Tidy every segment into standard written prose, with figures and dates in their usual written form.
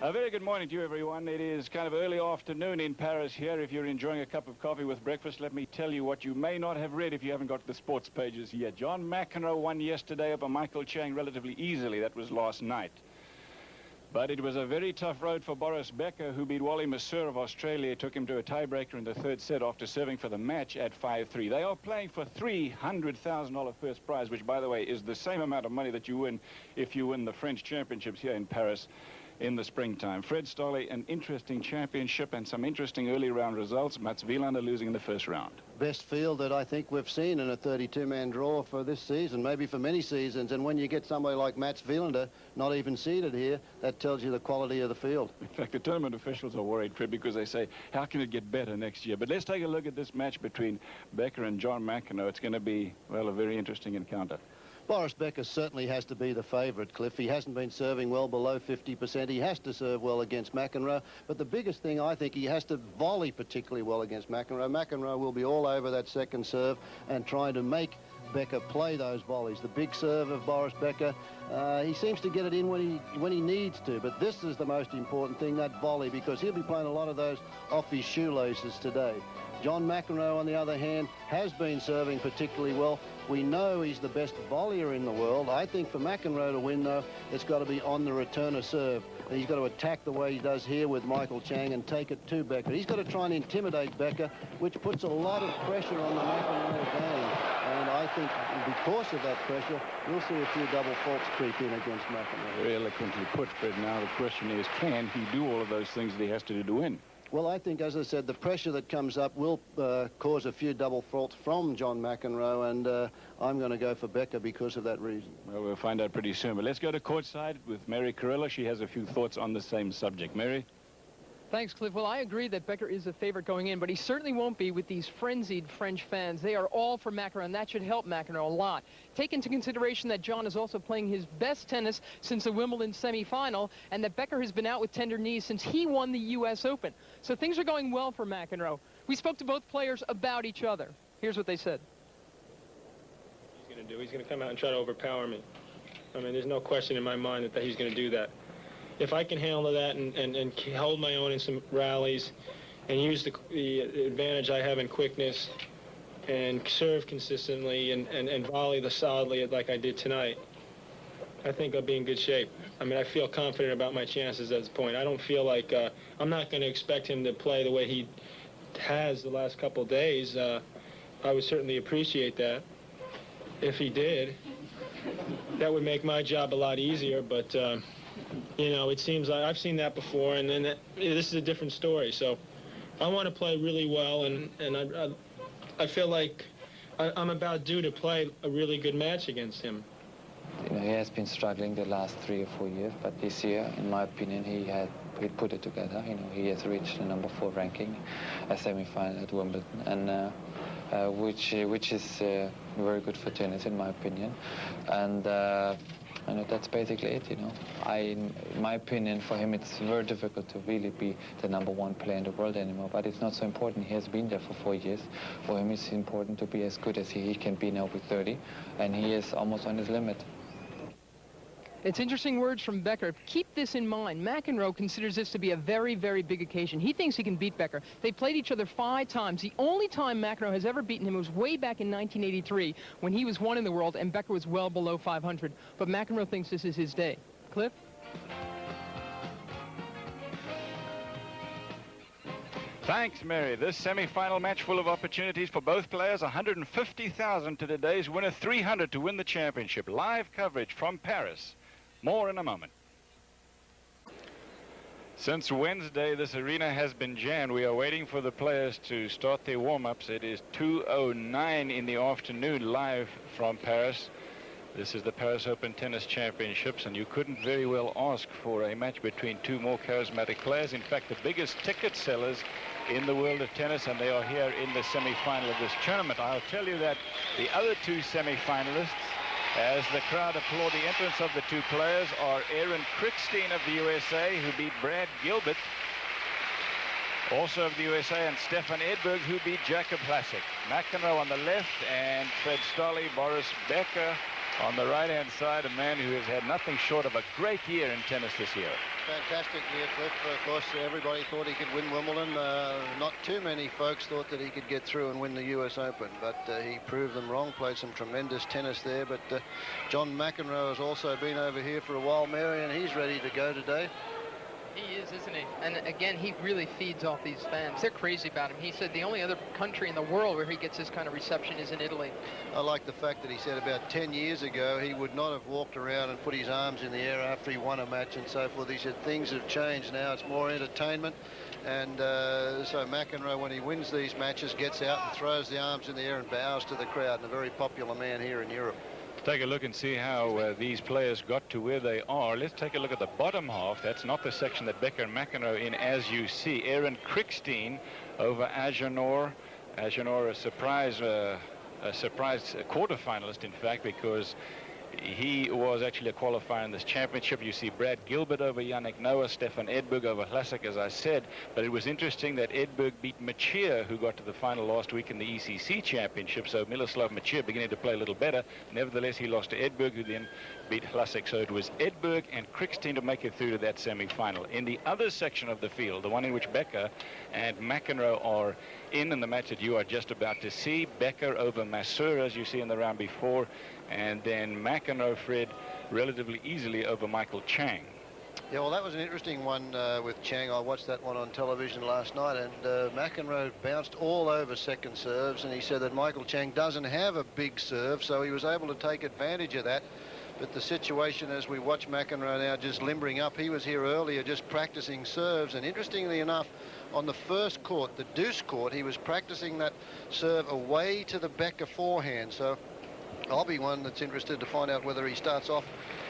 A very good morning to you, everyone. It is kind of early afternoon in Paris here. If you're enjoying a cup of coffee with breakfast, let me tell you what you may not have read if you haven't got the sports pages yet. John McEnroe won yesterday over Michael Chang relatively easily. That was last night. But it was a very tough road for Boris Becker, who beat Wally Masur of Australia. Took him to a tiebreaker in the third set after serving for the match at 5-3. They are playing for $300,000 first prize, which, by the way, is the same amount of money that you win if you win the French championships here in Paris in the springtime. Fred Stolle, an interesting championship and some interesting early round results. Mats Wilander losing in the first round. Best field that I think we've seen in a 32-man draw for this season, maybe for many seasons. And when you get somebody like Mats Wilander not even seeded here, that tells you the quality of the field. In fact, the tournament officials are worried, Fred, because they say, how can it get better next year? But let's take a look at this match between Becker and John McEnroe. It's going to be, well, a very interesting encounter. Boris Becker certainly has to be the favourite, Cliff. He hasn't been serving well below 50%. He has to serve well against McEnroe. But the biggest thing, I think, he has to volley particularly well against McEnroe. McEnroe will be all over that second serve and trying to make Becker play those volleys. The big serve of Boris Becker, he seems to get it in when he needs to. But this is the most important thing, that volley, because he'll be playing a lot of those off his shoelaces today. John McEnroe, on the other hand, has been serving particularly well. We know he's the best volleyer in the world. I think for McEnroe to win, though, it's got to be on the return of serve. And he's got to attack the way he does here with Michael Chang and take it to Becker. He's got to try and intimidate Becker, which puts a lot of pressure on the McEnroe game. And I think because of that pressure, we'll see a few double faults creep in against McEnroe. Very eloquently put, Fred. Now the question is, can he do all of those things that he has to do to win? Well, I think, as I said, the pressure that comes up will cause a few double faults from John McEnroe, and I'm going to go for Becker because of that reason. Well, we'll find out pretty soon. But let's go to courtside with Mary Carrillo. She has a few thoughts on the same subject. Mary? Thanks, Cliff. Well, I agree that Becker is a favorite going in, but he certainly won't be with these frenzied French fans. They are all for McEnroe, and that should help McEnroe a lot. Take into consideration that John is also playing his best tennis since the Wimbledon semifinal, and that Becker has been out with tender knees since he won the U.S. Open. So things are going well for McEnroe. We spoke to both players about each other. Here's what they said. He's going to do. He's going to come out and try to overpower me. I mean, there's no question in my mind that he's going to do that. If I can handle that and hold my own in some rallies and use the advantage I have in quickness and serve consistently and volley solidly like I did tonight, I think I'll be in good shape. I mean, I feel confident about my chances at this point. I don't feel like I'm not going to expect him to play the way he has the last couple of days. I would certainly appreciate that. If he did, that would make my job a lot easier, but you know, it seems like I've seen that before, and then this is a different story. So I want to play really well, and I feel like I'm about due to play a really good match against him. You know, he has been struggling the last 3 or 4 years, but this year, in my opinion, he put it together. You know, he has reached the number 4 ranking, a semi-final at Wimbledon, and which is very good for tennis, in my opinion, and. You know, that's basically it, you know. In my opinion, for him, it's very difficult to really be the #1 player in the world anymore, but it's not so important. He has been there for 4 years. For him, it's important to be as good as he can be now with 30, and he is almost on his limit. It's interesting words from Becker. Keep this in mind. McEnroe considers this to be a very, very big occasion. He thinks he can beat Becker. They played each other 5 times. The only time McEnroe has ever beaten him was way back in 1983 when he was 1 in the world and Becker was well below 500. But McEnroe thinks this is his day. Cliff? Thanks, Mary. This semi-final match full of opportunities for both players. 150,000 to today's winner, 300 to win the championship. Live coverage from Paris. More in a moment. Since Wednesday, this arena has been jammed. We are waiting for the players to start their warm-ups. It is 2:09 in the afternoon, live from Paris. This is the Paris Open Tennis Championships, and you couldn't very well ask for a match between 2 more charismatic players. In fact, the biggest ticket sellers in the world of tennis, and they are here in the semi-final of this tournament. I'll tell you that the other 2 semi-finalists, as the crowd applaud the entrance of the 2 players, are Aaron Krickstein of the USA, who beat Brad Gilbert, also of the USA, and Stefan Edberg, who beat Jakob Vlasic. McEnroe on the left, and Fred Stolle, Boris Becker On the right-hand side, a man who has had nothing short of a great year in tennis this year. Fantastic year, Cliff. Of course, everybody thought he could win Wimbledon. Not too many folks thought that he could get through and win the US Open, but he proved them wrong, played some tremendous tennis there. But John McEnroe has also been over here for a while, Mary, and he's ready to go today. He is, isn't he? And again, he really feeds off these fans. They're crazy about him. He said the only other country in the world where he gets this kind of reception is in Italy. I like the fact that he said about 10 years ago he would not have walked around and put his arms in the air after he won a match and so forth. He said things have changed now. It's more entertainment. And so McEnroe, when he wins these matches, gets out and throws the arms in the air and bows to the crowd, and a very popular man here in Europe. Take a look and see how these players got to where they are. Let's take a look at the bottom half. That's not the section that Becker and McEnroe in, as you see. Aaron Krickstein over Agenor. Agenor, a surprise quarterfinalist, in fact, because he was actually a qualifier in this championship. You see Brad Gilbert over Yannick Noah, Stefan Edberg over Hlasak, as I said. But it was interesting that Edberg beat Machir, who got to the final last week in the ECC championship. So Miloslav Machir beginning to play a little better. Nevertheless, he lost to Edberg, who then beat Hlasak. So it was Edberg and Krickstein to make it through to that semi-final. In the other section of the field, the one in which Becker and McEnroe are in the match that you are just about to see, Becker over Masseur, as you see in the round before, and then McEnroe, Fred, relatively easily over Michael Chang. Yeah, well, that was an interesting one with Chang. I watched that one on television last night, and McEnroe bounced all over second serves, and he said that Michael Chang doesn't have a big serve, so he was able to take advantage of that. But the situation, as we watch McEnroe now just limbering up, he was here earlier just practicing serves, and interestingly enough, on the first court, the deuce court, he was practicing that serve away to the Becker forehand. So I'll be one that's interested to find out whether he starts off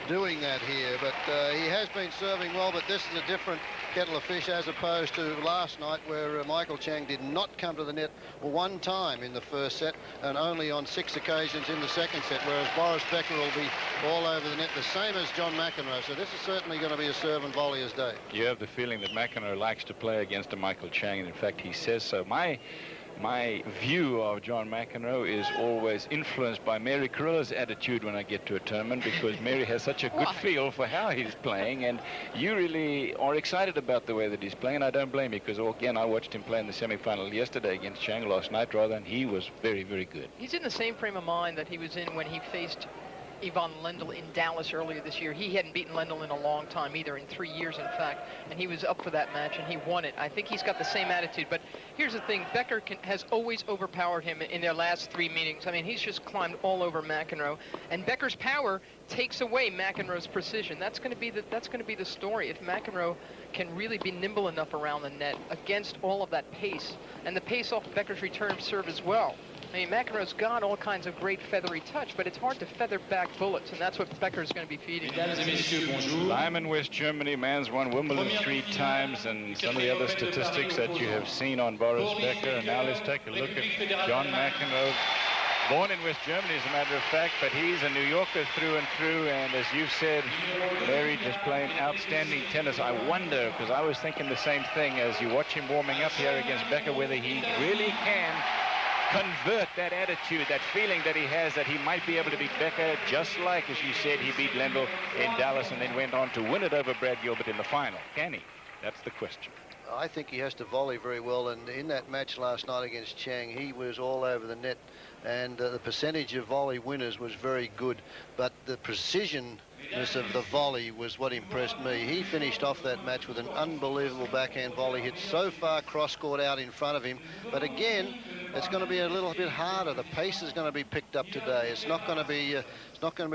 doing that here. But he has been serving well, but this is a different kettle of fish as opposed to last night, where Michael Chang did not come to the net one time in the first set and only on 6 occasions in the second set, whereas Boris Becker will be all over the net, the same as John McEnroe. So this is certainly going to be a serve and volleyer's day. You have the feeling that McEnroe likes to play against a Michael Chang, and in fact he says so. My view of John McEnroe is always influenced by Mary Carilla's attitude when I get to a tournament, because Mary has such a good feel for how he's playing, and you really are excited about the way that he's playing, and I don't blame you, because again, I watched him play in the semi-final yesterday against Chang last night, rather, and he was very, very good. He's in the same frame of mind that he was in when he faced Ivan Lendl in Dallas earlier this year. He hadn't beaten Lendl in a long time either, in 3 years in fact, and he was up for that match and he won it. I think he's got the same attitude, but here's the thing, Becker has always overpowered him in their last 3 meetings. I mean, he's just climbed all over McEnroe, and Becker's power takes away McEnroe's precision. That's going to be the story. If McEnroe can really be nimble enough around the net against all of that pace, and the pace off Becker's return of serve as well. I mean, McEnroe's got all kinds of great feathery touch, but it's hard to feather back bullets, and that's what Becker's going to be feeding. I'm in West Germany. Man's won Wimbledon 3 times, and some of the other statistics that you have seen on Boris Becker. And now let's take a look at John McEnroe. Born in West Germany, as a matter of fact, but he's a New Yorker through and through, and as you've said, Larry, just playing outstanding tennis. I wonder, because I was thinking the same thing as you watch him warming up here against Becker, whether he really can convert that attitude, that feeling that he has that he might be able to beat Becker, just like, as you said, he beat Lendl in Dallas and then went on to win it over Brad Gilbert in the final. Can he? That's the question. I think he has to volley very well, and in that match last night against Chang, he was all over the net, and the percentage of volley winners was very good, but the precisionness of the volley was what impressed me. He finished off that match with an unbelievable backhand volley, hit so far cross-court out in front of him, but again, it's going to be a little bit harder. The pace is going to be picked up today. It's not going to be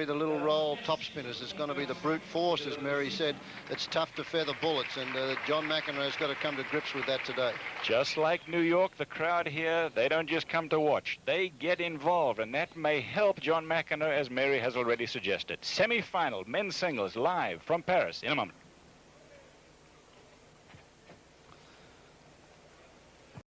the little roll top spinners. It's going to be the brute force, as Mary said. It's tough to feather bullets, and John McEnroe's got to come to grips with that today. Just like New York, the crowd here, they don't just come to watch. They get involved, and that may help John McEnroe, as Mary has already suggested. Semi-final, men's singles, live from Paris in a moment.